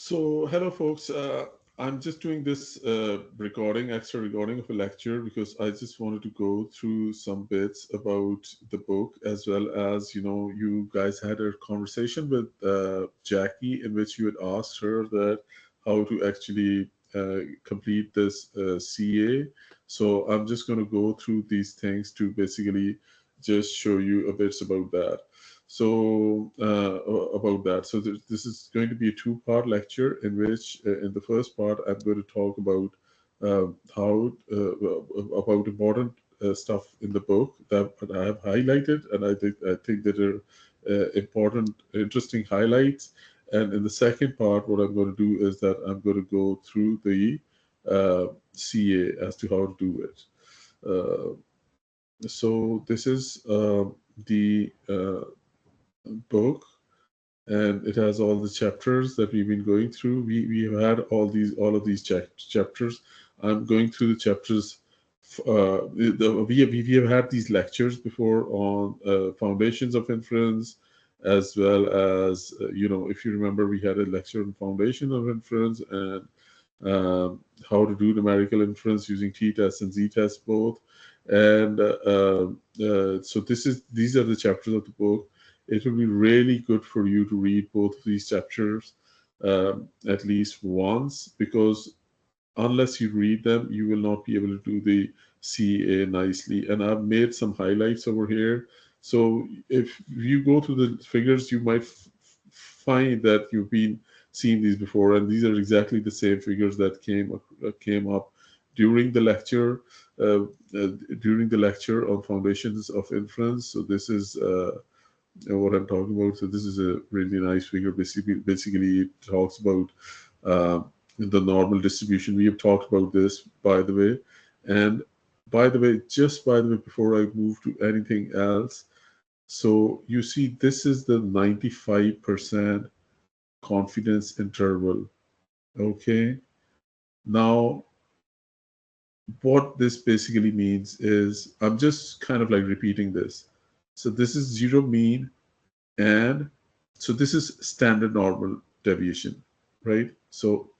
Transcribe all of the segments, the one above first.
So, hello, folks. I'm just doing this extra recording of a lecture because I just wanted to go through some bits about the book, as well as, you guys had a conversation with Jackie in which you had asked her that how to actually complete this CA. So, I'm just going to go through these things to basically just show you a bit about that. About that. So this is going to be a two-part lecture in which, in the first part, I'm going to talk about how about important stuff in the book that I have highlighted, and I think that are important, interesting highlights. And in the second part, what I'm going to do is that I'm going to go through the CA as to how to do it. So this is the book, and it has all the chapters that we've been going through. We have had all of these chapters. I'm going through the chapters. We have had these lectures before on foundations of inference, as well as if you remember, we had a lecture on foundation of inference and how to do numerical inference using t-test and z-test both. And so these are the chapters of the book. It will be really good for you to read both of these chapters at least once, because unless you read them, you will not be able to do the CA nicely. And I've made some highlights over here. So if you go through the figures, you might find that you've been seeing these before, and these are exactly the same figures that came up during the lecture uh, during the lecture on foundations of inference. So this is what I'm talking about. So this is a really nice figure. Basically, it talks about uh, the normal distribution. We have talked about this, by the way. And by the way, just by the way, before I move to anything else, so you see, this is the 95% confidence interval. Okay. Now, what this basically means is I'm just kind of like repeating this. So this is zero mean, and so this is standard normal deviation, right? So,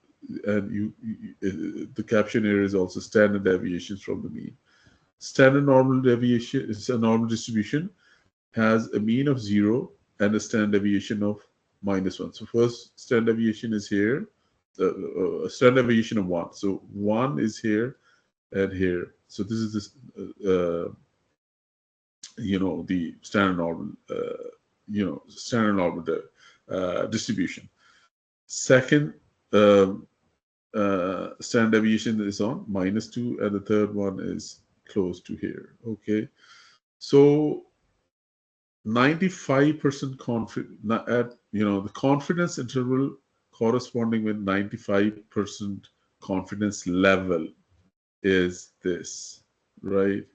and the caption here is also standard deviations from the mean. Standard normal deviation is a normal distribution, has a mean of 0 and a standard deviation of -1. So first standard deviation is here, standard deviation of 1. So 1 is here and here. So this is this the standard normal standard normal distribution. Second standard deviation is on -2, and the third one is close to here. Okay, so 95% confident at the confidence interval corresponding with 95% confidence level is this, right?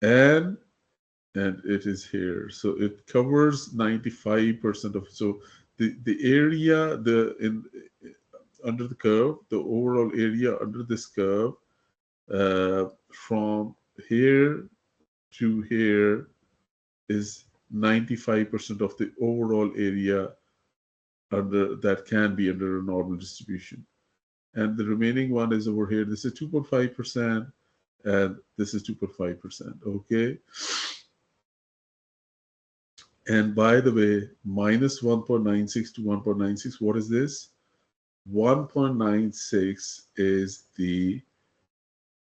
and and it is here. So it covers 95% of, so the area, the in under the curve, the overall area under this curve, from here to here, is 95% of the overall area under that can be under a normal distribution. And the remaining one is over here. This is 2.5%, and this is 2.5%. Okay. And by the way, minus 1.96 to 1.96, what is this? 1.96 is the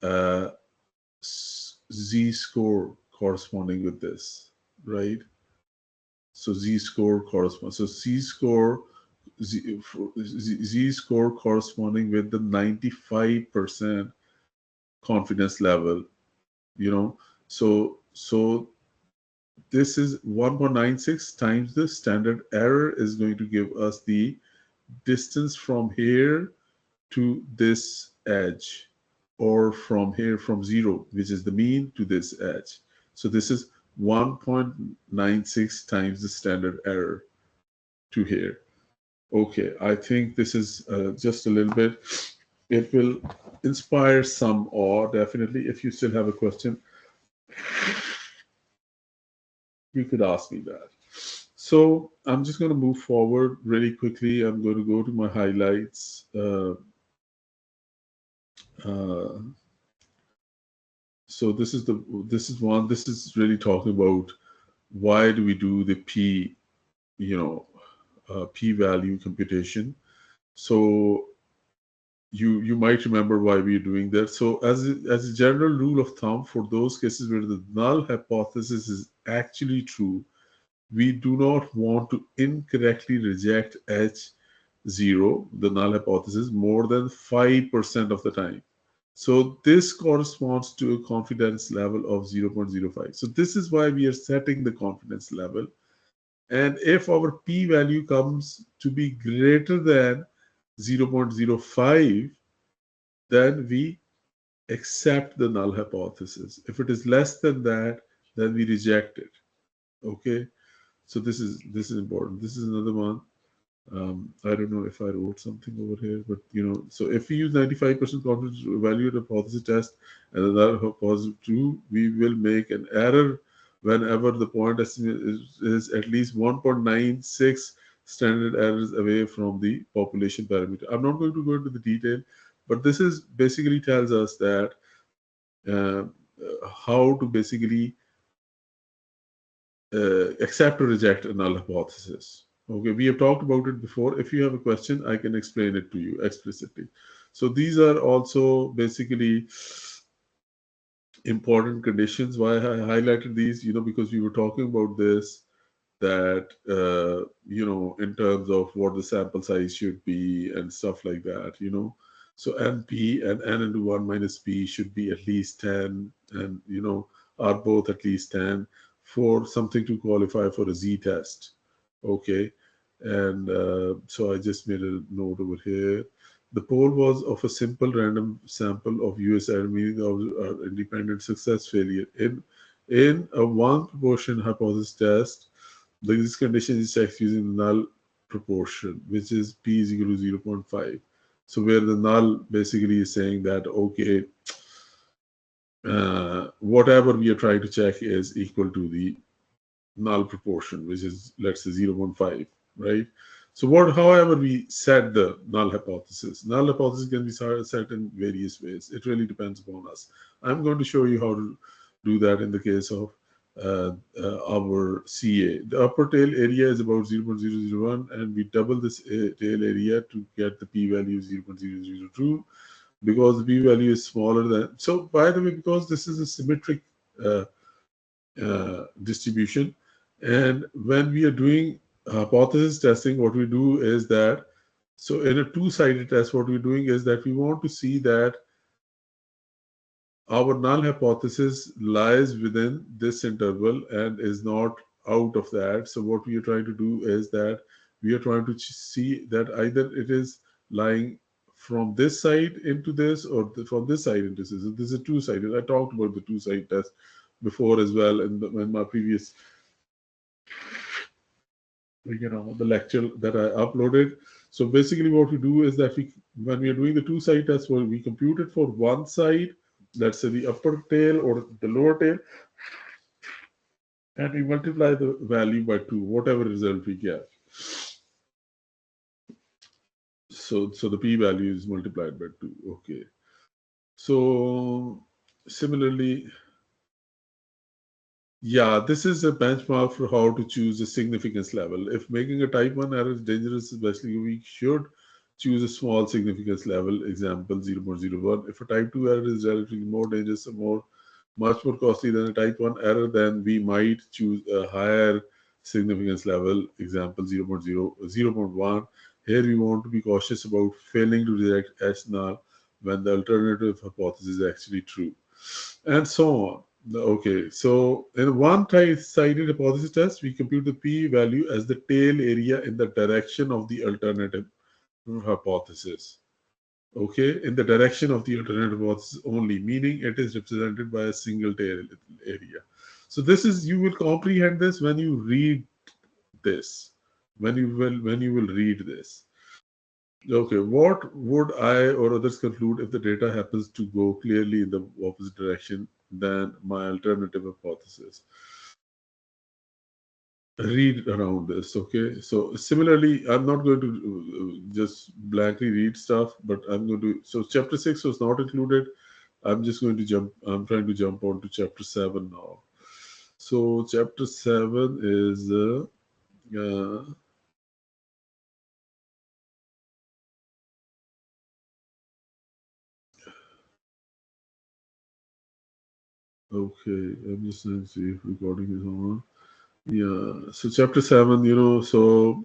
uh, z-score corresponding with this, right? So z-score corresponds. So z-score corresponding with the 95% confidence level, you know. So this is 1.96 times the standard error is going to give us the distance from here to this edge, or from here, from 0, which is the mean, to this edge. So this is 1.96 times the standard error to here. Okay, I think this is just a little bit. It will inspire some awe, definitely. If you still have a question, you could ask me that. So I'm just going to move forward really quickly. I'm going to go to my highlights. Uh, so this is really talking about why do we do the you know, p-value computation. So you might remember why we're doing that. So as a general rule of thumb, for those cases where the null hypothesis is actually true, we do not want to incorrectly reject H0, the null hypothesis, more than 5% of the time. So this corresponds to a confidence level of 0.05. So this is why we are setting the confidence level. And if our p-value comes to be greater than 0.05, then we accept the null hypothesis. If it is less than that, then we reject it. Okay. So this is important. This is another one. I don't know if I wrote something over here, but so if we use 95% confidence to evaluate a hypothesis test and another hypothesis true, we will make an error whenever the point estimate is at least 1.96 standard errors away from the population parameter. I'm not going to go into the detail, but this is basically tells us that uh, how to basically accept or reject a null hypothesis. Okay, we have talked about it before. If you have a question, I can explain it to you explicitly. So these are also basically important conditions. Why I highlighted these, because we were talking about this, that in terms of what the sample size should be and stuff like that. So NP and N into 1 minus P should be at least 10, and are both at least 10 for something to qualify for a Z test. Okay. And so I just made a note over here. The poll was of a simple random sample of US meaning of independent success failure. In a one proportion hypothesis test, this condition is checked using null proportion, which is p is equal to 0.5. So where the null basically is saying that, okay, whatever we are trying to check is equal to the null proportion, which is, let's say, 0.5, right? So however we set the null hypothesis. Null hypothesis can be set in various ways. It really depends upon us. I'm going to show you how to do that in the case of our CA. The upper tail area is about 0.001, and we double this tail area to get the p-value of 0.002, because the p-value is smaller than. So by the way, because this is a symmetric uh, distribution, and when we are doing hypothesis testing, what we do is that, so in a two-sided test, what we're doing is that we want to see that our null hypothesis lies within this interval and is not out of that. So what we are trying to do is that we are trying to see that either it is lying from this side into this, or from this side into this. So this is two-sided. I talked about the two-sided test before as well in my previous the lecture that I uploaded. So basically what we do is that when we are doing the two-side test, well, we compute it for one side, let's say the upper tail or the lower tail, and we multiply the value by 2, whatever result we get. So the p-value is multiplied by 2. Okay. So similarly, yeah, this is a benchmark for how to choose a significance level. If making a type 1 error is dangerous, especially we should choose a small significance level, example 0.01. If a type 2 error is relatively more dangerous or much more costly than a type 1 error, then we might choose a higher significance level, example 0.1. Here we want to be cautious about failing to reject H null when the alternative hypothesis is actually true, and so on. Okay, so in a one-sided hypothesis test, we compute the p-value as the tail area in the direction of the alternative hypothesis. Okay, in the direction of the alternative hypothesis only, meaning it is represented by a single tail area. So this is, you will comprehend this when you read this, when you will read this. Okay, what would I or others conclude if the data happens to go clearly in the opposite direction than my alternative hypothesis? read around this. Okay, so similarly, I'm not going to just blankly read stuff, but I'm going to. So chapter 6 was not included. I'm just going to jump. I'm trying to jump on to chapter 7 now. So chapter 7 is okay. I'm just trying to see if recording is on. Yeah. So chapter 7, so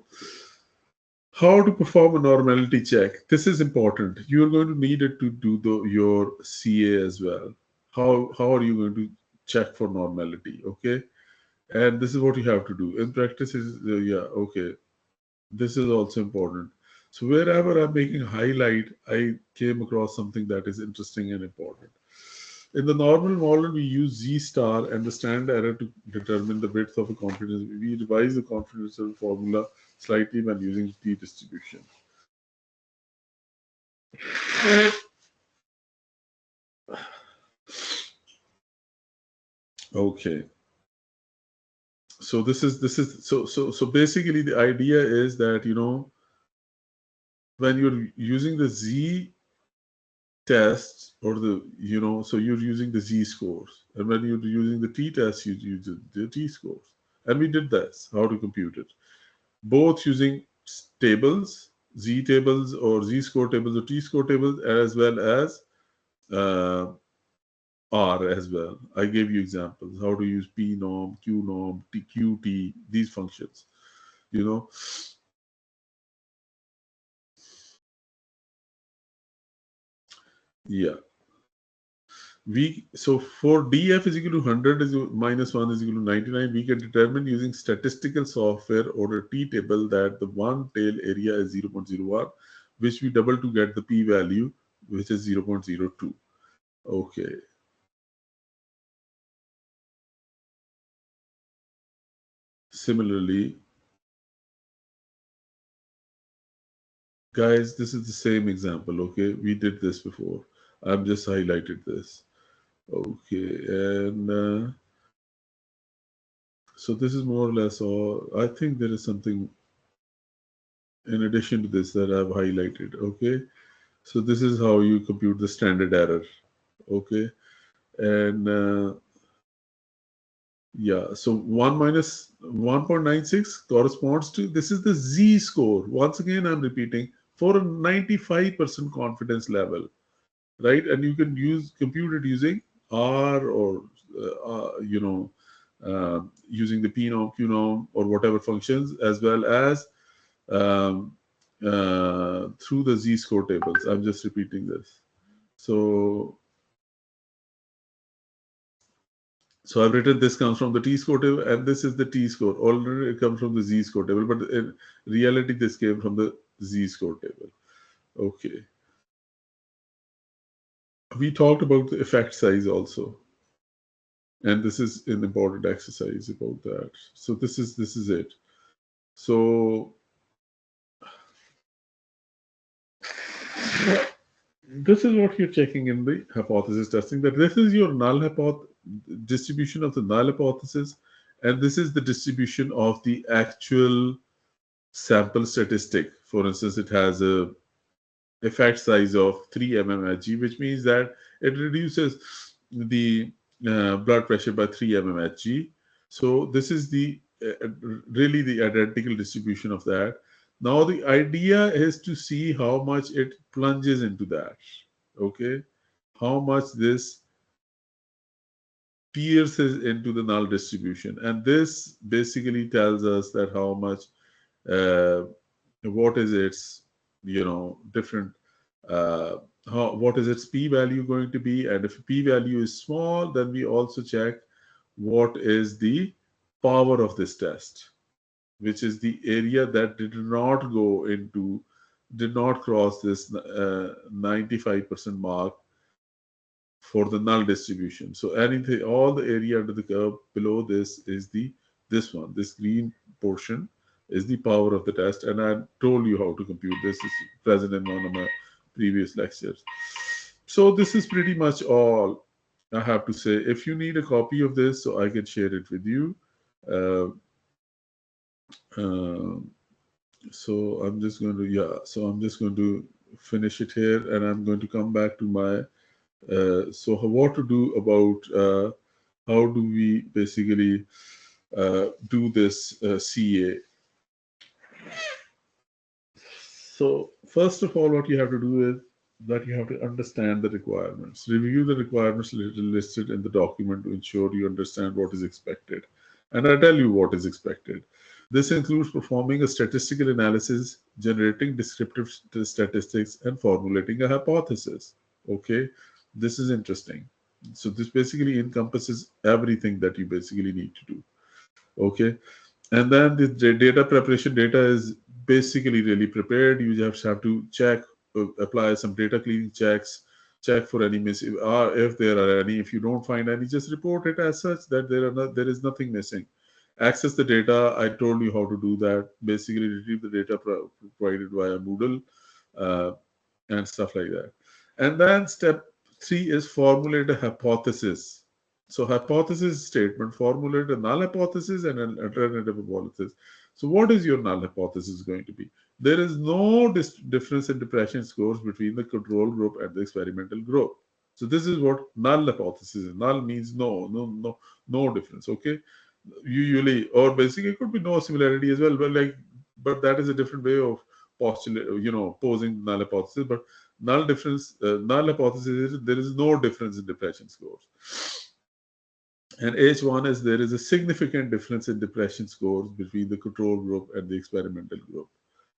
how to perform a normality check. This is important. You're going to need it to do your CA as well. How are you going to check for normality? Okay, and this is what you have to do in practice. Is yeah, okay. This is also important. So wherever I'm making highlight, I came across something that is interesting and important. In the normal model, we use Z star and the standard error to determine the width of a confidence. We revise the confidence interval formula slightly when using T distribution. Okay. So this is so basically the idea is that when you're using the Z test or so you're using the Z scores, and when you're using the T test you use the T scores, and we did this how to compute it both using tables, Z tables or Z score tables or T score tables, as well as uh, R as well. I gave you examples how to use P norm, Q norm, TQT, these functions. You know, yeah. We so for df is equal to 100 is minus 1 is equal to 99. We can determine using statistical software or a t table that the one tail area is 0.01, which we double to get the p value, which is 0.02. Okay. Similarly, guys, this is the same example. Okay, we did this before. I've just highlighted this. Okay, and so this is more or less all. I think there is something in addition to this that I've highlighted. Okay, so this is how you compute the standard error. Okay, and yeah, so 1 minus 1.96 corresponds to this is the Z score. Once again, I'm repeating for a 95% confidence level, right? And you can use compute it using R or using the P norm, Q norm, or whatever functions, as well as um, through the Z score tables. I'm just repeating this. So I've written this comes from the t-score table, and this is the t-score. Already it comes from the z-score table, but in reality, this came from the z-score table. Okay. We talked about the effect size also, and this is an important exercise about that. So this is it. So this is what you're checking in the hypothesis testing, that this is your null distribution of the null hypothesis, and this is the distribution of the actual sample statistic. For instance, it has a effect size of 3 mmHg, which means that it reduces the blood pressure by 3 mmHg. So this is the really the identical distribution of that. Now the idea is to see how much it plunges into that. Okay, how much this pierces into the null distribution, and this basically tells us that how much uh, what is its different uh, what is its p value going to be, and if p value is small, then we also check what is the power of this test, which is the area that did not cross this 95% mark for the null distribution. So anything, all the area under the curve below this is this one, this green portion is the power of the test. And I told you how to compute this. Is present in one of my previous lectures. So this is pretty much all I have to say. If you need a copy of this, so I can share it with you. Uh, So I'm just going to, yeah, so I'm just going to finish it here, and I'm going to come back to my, so what to do about, how do we basically do this CA. So first of all, what you have to do is that you have to understand the requirements. Review the requirements listed in the document to ensure you understand what is expected. And I tell you what is expected. This includes performing a statistical analysis, generating descriptive statistics, and formulating a hypothesis. Okay, this is interesting. So this basically encompasses everything that you basically need to do. Okay, and then the data preparation, data is basically really prepared. You just have to check, apply some data cleaning checks, check for any miss, if there are any. If you don't find any, just report it as such that there is nothing missing. Access the data, I told you how to do that. Basically retrieve the data provided via Moodle, uh, and stuff like that. And then step 3 is formulate a hypothesis. So hypothesis statement, formulate a null hypothesis and an alternative hypothesis. So what is your null hypothesis going to be? There is no difference in depression scores between the control group and the experimental group. So this is what null hypothesis is. Null means no difference. Okay, usually, or basically it could be no similarity as well, but that is a different way of postulate, posing null hypothesis. But null hypothesis is there is no difference in depression scores. And H1 is there is a significant difference in depression scores between the control group and the experimental group,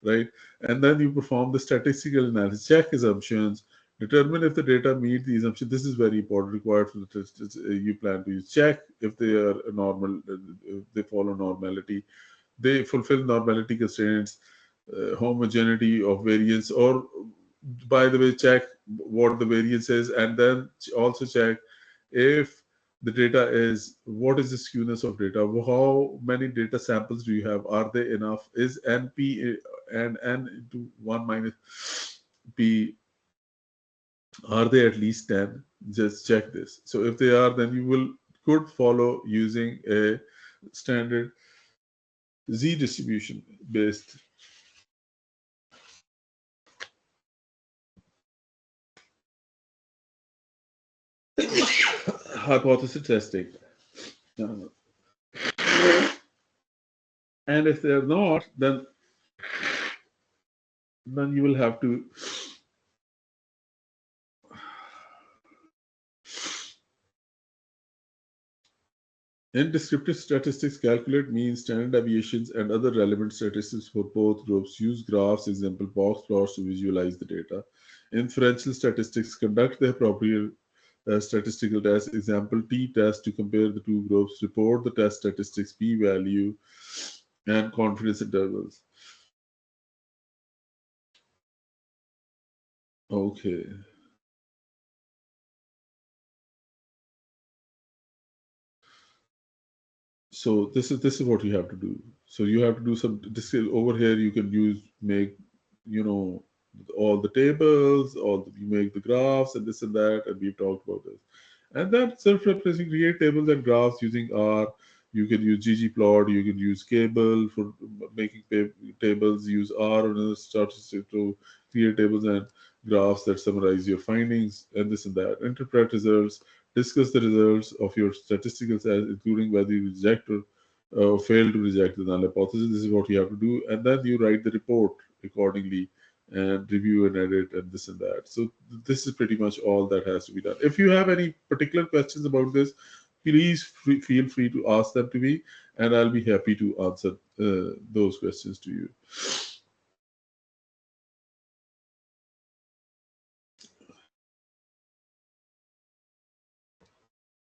right? And then you perform the statistical analysis, check assumptions, determine if the data meet the assumption. This is very important, required for the test you plan to use. Check if they are normal, if they follow normality, they fulfill normality constraints, homogeneity of variance, or by the way, check what the variance is, and then also check if the data is, what is the skewness of data, how many data samples do you have, are they enough, is np and n into 1 minus p, are they at least 10? Just check this. So if they are, then you could follow using a standard z distribution based hypothesis testing. And if they're not, then you will have to in descriptive statistics, calculate mean, standard deviations, and other relevant statistics for both groups. Use graphs, example box plots to visualize the data. Inferential statistics, conduct the appropriate statistical test, example t-test to compare the two groups. Report the test statistics, p-value, and confidence intervals. Okay. So this is what you have to do. So you have to do some this over here. You can make all the tables, you make the graphs and this and that, and we've talked about this. And then self-referencing, create tables and graphs using R. You can use ggplot. You can use Kable for making tables. Use R and statistic to create tables and graphs that summarize your findings and this and that. Interpret results. Discuss the results of your statistical set, including whether you reject or fail to reject the null hypothesis. This is what you have to do, and then you write the report accordingly and review and edit and this and that. So this is pretty much all that has to be done. If you have any particular questions about this, please feel free to ask them to me, and I'll be happy to answer those questions to you.